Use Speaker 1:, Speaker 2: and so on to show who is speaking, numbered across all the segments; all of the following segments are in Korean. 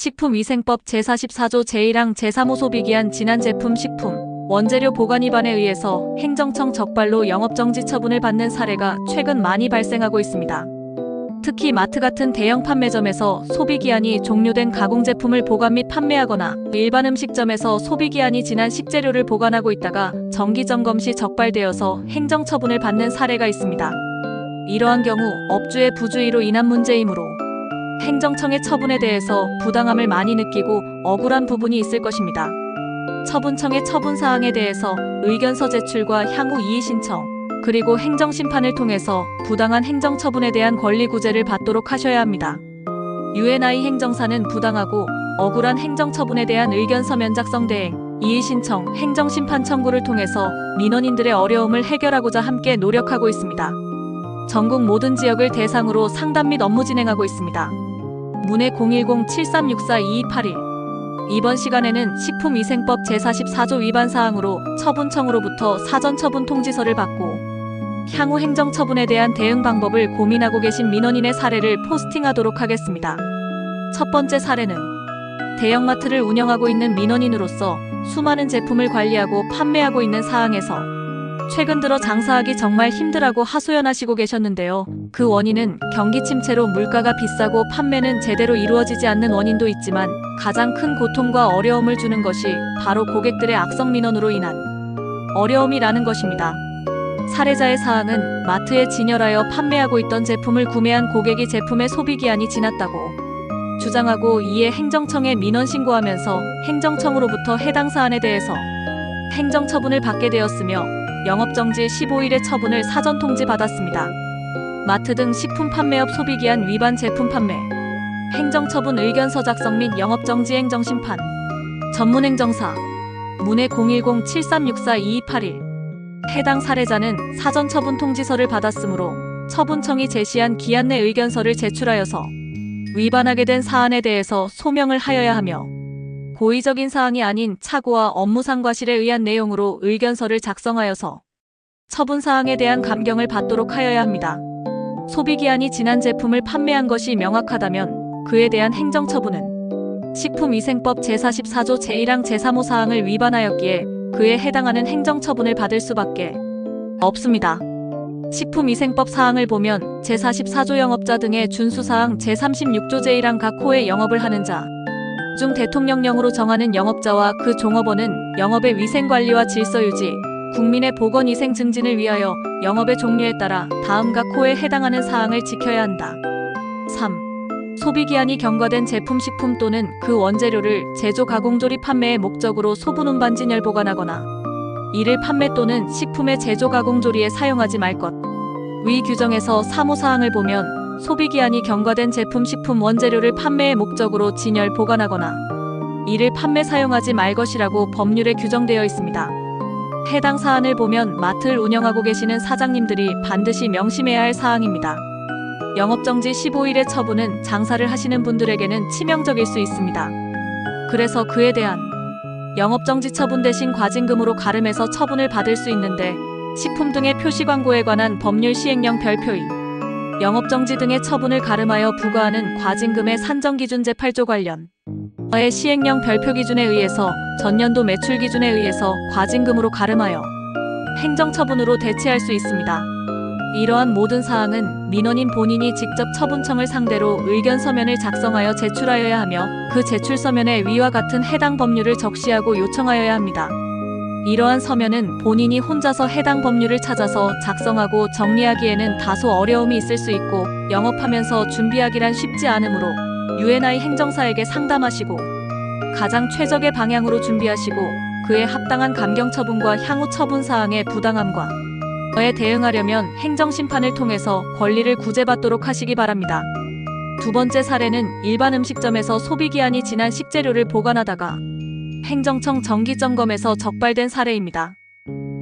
Speaker 1: 식품위생법 제44조 제1항 제3호 소비기한 지난 제품 식품 원재료 보관 위반에 의해서 행정청 적발로 영업정지 처분을 받는 사례가 최근 많이 발생하고 있습니다. 특히 마트 같은 대형 판매점에서 소비기한이 종료된 가공제품을 보관 및 판매하거나 일반 음식점에서 소비기한이 지난 식재료를 보관하고 있다가 정기점검 시 적발되어서 행정처분을 받는 사례가 있습니다. 이러한 경우 업주의 부주의로 인한 문제이므로 행정청의 처분에 대해서 부당함을 많이 느끼고 억울한 부분이 있을 것입니다. 처분청의 처분사항에 대해서 의견서 제출과 향후 이의 신청, 그리고 행정심판을 통해서 부당한 행정처분에 대한 권리구제를 받도록 하셔야 합니다. UNI 행정사는 부당하고 억울한 행정처분에 대한 의견서면 작성 대행, 이의 신청, 행정심판 청구를 통해서 민원인들의 어려움을 해결하고자 함께 노력하고 있습니다. 전국 모든 지역을 대상으로 상담 및 업무 진행하고 있습니다. 문의 010-7364-2281. 이번 시간에는 식품위생법 제44조 위반 사항으로 처분청으로부터 사전처분 통지서를 받고 향후 행정처분에 대한 대응 방법을 고민하고 계신 민원인의 사례를 포스팅하도록 하겠습니다. 첫 번째 사례는 대형마트를 운영하고 있는 민원인으로서 수많은 제품을 관리하고 판매하고 있는 상황에서 최근 들어 장사하기 정말 힘들다고 하소연하시고 계셨는데요. 그 원인은 경기 침체로 물가가 비싸고 판매는 제대로 이루어지지 않는 원인도 있지만 가장 큰 고통과 어려움을 주는 것이 바로 고객들의 악성 민원으로 인한 어려움이라는 것입니다. 사례자의 사항은 마트에 진열하여 판매하고 있던 제품을 구매한 고객이 제품의 소비기한이 지났다고 주장하고 이에 행정청에 민원 신고하면서 행정청으로부터 해당 사안에 대해서 행정처분을 받게 되었으며 영업정지 15일의 처분을 사전 통지받았습니다. 마트 등 식품 판매업 소비기한 위반 제품 판매, 행정처분 의견서 작성 및 영업정지 행정심판, 전문행정사, 문의 010-7364-2281. 해당 사례자는 사전처분 통지서를 받았으므로 처분청이 제시한 기한 내 의견서를 제출하여서 위반하게 된 사안에 대해서 소명을 하여야 하며 고의적인 사항이 아닌 착오와 업무상 과실에 의한 내용으로 의견서를 작성하여서 처분사항에 대한 감경을 받도록 하여야 합니다. 소비기한이 지난 제품을 판매한 것이 명확하다면 그에 대한 행정처분은 식품위생법 제44조 제1항 제3호 사항을 위반하였기에 그에 해당하는 행정처분을 받을 수밖에 없습니다. 식품위생법 사항을 보면 제44조 영업자 등의 준수사항 제36조 제1항 각 호의 영업을 하는 자 중 대통령령으로 정하는 영업자와 그 종업원은 영업의 위생관리와 질서유지, 국민의 보건위생 증진을 위하여 영업의 종류에 따라 다음 각 호에 해당하는 사항을 지켜야 한다. 3. 소비기한이 경과된 제품 식품 또는 그 원재료를 제조 가공 조립 판매의 목적으로 소분 운반 진열 보관하거나 이를 판매 또는 식품의 제조 가공 조리에 사용하지 말 것. 위 규정에서 3호 사항을 보면 소비기한이 경과된 제품 식품 원재료를 판매의 목적으로 진열 보관하거나 이를 판매 사용하지 말 것이라고 법률에 규정되어 있습니다. 해당 사안을 보면 마트를 운영하고 계시는 사장님들이 반드시 명심해야 할 사항입니다. 영업정지 15일의 처분은 장사를 하시는 분들에게는 치명적일 수 있습니다. 그래서 그에 대한 영업정지 처분 대신 과징금으로 가름해서 처분을 받을 수 있는데 식품 등의 표시 광고에 관한 법률 시행령 별표의 영업정지 등의 처분을 가름하여 부과하는 과징금의 산정기준 제8조 관련의 시행령 별표 기준에 의해서 전년도 매출 기준에 의해서 과징금으로 가름하여 행정처분으로 대체할 수 있습니다. 이러한 모든 사항은 민원인 본인이 직접 처분청을 상대로 의견서면을 작성하여 제출하여야 하며 그 제출서면에 위와 같은 해당 법률을 적시하고 요청하여야 합니다. 이러한 서면은 본인이 혼자서 해당 법률을 찾아서 작성하고 정리하기에는 다소 어려움이 있을 수 있고 영업하면서 준비하기란 쉽지 않으므로 UNI 행정사에게 상담하시고 가장 최적의 방향으로 준비하시고 그에 합당한 감경처분과 향후 처분사항의 부당함과 에 대응하려면 행정심판을 통해서 권리를 구제받도록 하시기 바랍니다. 두 번째 사례는 일반 음식점에서 소비기한이 지난 식재료를 보관하다가 행정청 정기점검에서 적발된 사례입니다.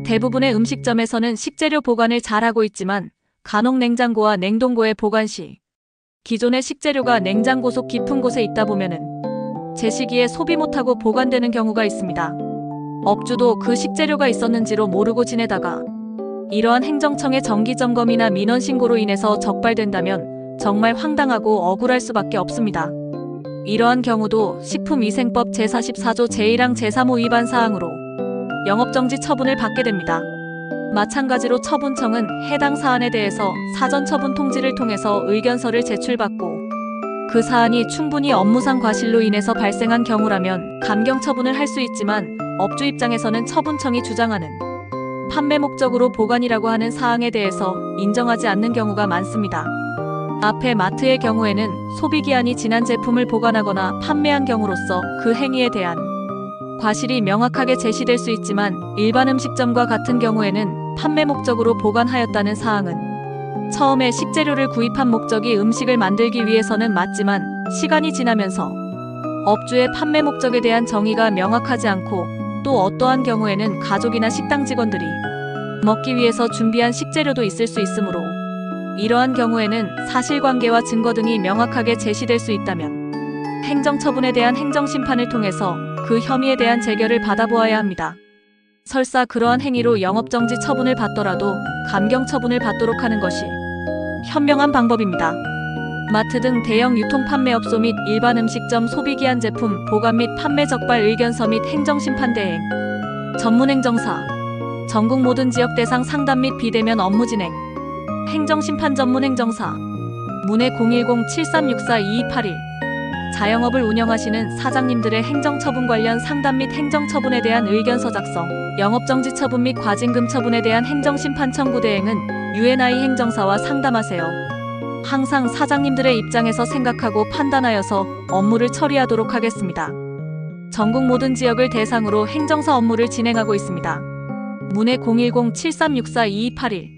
Speaker 1: 대부분의 음식점에서는 식재료 보관을 잘하고 있지만 간혹 냉장고와 냉동고의 보관 시 기존의 식재료가 냉장고 속 깊은 곳에 있다 보면은 제시기에 소비 못하고 보관되는 경우가 있습니다. 업주도 그 식재료가 있었는지로 모르고 지내다가 이러한 행정청의 정기점검이나 민원신고로 인해서 적발된다면 정말 황당하고 억울할 수밖에 없습니다. 이러한 경우도 식품위생법 제44조 제1항 제3호 위반 사항으로 영업정지 처분을 받게 됩니다. 마찬가지로 처분청은 해당 사안에 대해서 사전 처분 통지를 통해서 의견서를 제출받고 그 사안이 충분히 업무상 과실로 인해서 발생한 경우라면 감경 처분을 할 수 있지만 업주 입장에서는 처분청이 주장하는 판매 목적으로 보관이라고 하는 사항에 대해서 인정하지 않는 경우가 많습니다. 앞에 마트의 경우에는 소비기한이 지난 제품을 보관하거나 판매한 경우로서 그 행위에 대한 과실이 명확하게 제시될 수 있지만 일반 음식점과 같은 경우에는 판매 목적으로 보관하였다는 사항은 처음에 식재료를 구입한 목적이 음식을 만들기 위해서는 맞지만 시간이 지나면서 업주의 판매 목적에 대한 정의가 명확하지 않고 또 어떠한 경우에는 가족이나 식당 직원들이 먹기 위해서 준비한 식재료도 있을 수 있으므로 이러한 경우에는 사실관계와 증거 등이 명확하게 제시될 수 있다면 행정처분에 대한 행정심판을 통해서 그 혐의에 대한 재결을 받아보아야 합니다. 설사 그러한 행위로 영업정지 처분을 받더라도 감경 처분을 받도록 하는 것이 현명한 방법입니다. 마트 등 대형 유통판매업소 및 일반 음식점 소비기한 제품 보관 및 판매 적발 의견서 및 행정심판 대행, 전문행정사, 전국 모든 지역 대상 상담 및 비대면 업무 진행, 행정심판 전문행정사, 문의 010-7364-2281, 자영업을 운영하시는 사장님들의 행정처분 관련 상담 및 행정처분에 대한 의견서 작성, 영업정지 처분 및 과징금 처분에 대한 행정심판 청구 대행은 UNI 행정사와 상담하세요. 항상 사장님들의 입장에서 생각하고 판단하여서 업무를 처리하도록 하겠습니다. 전국 모든 지역을 대상으로 행정사 업무를 진행하고 있습니다. 문의 010-7364-2281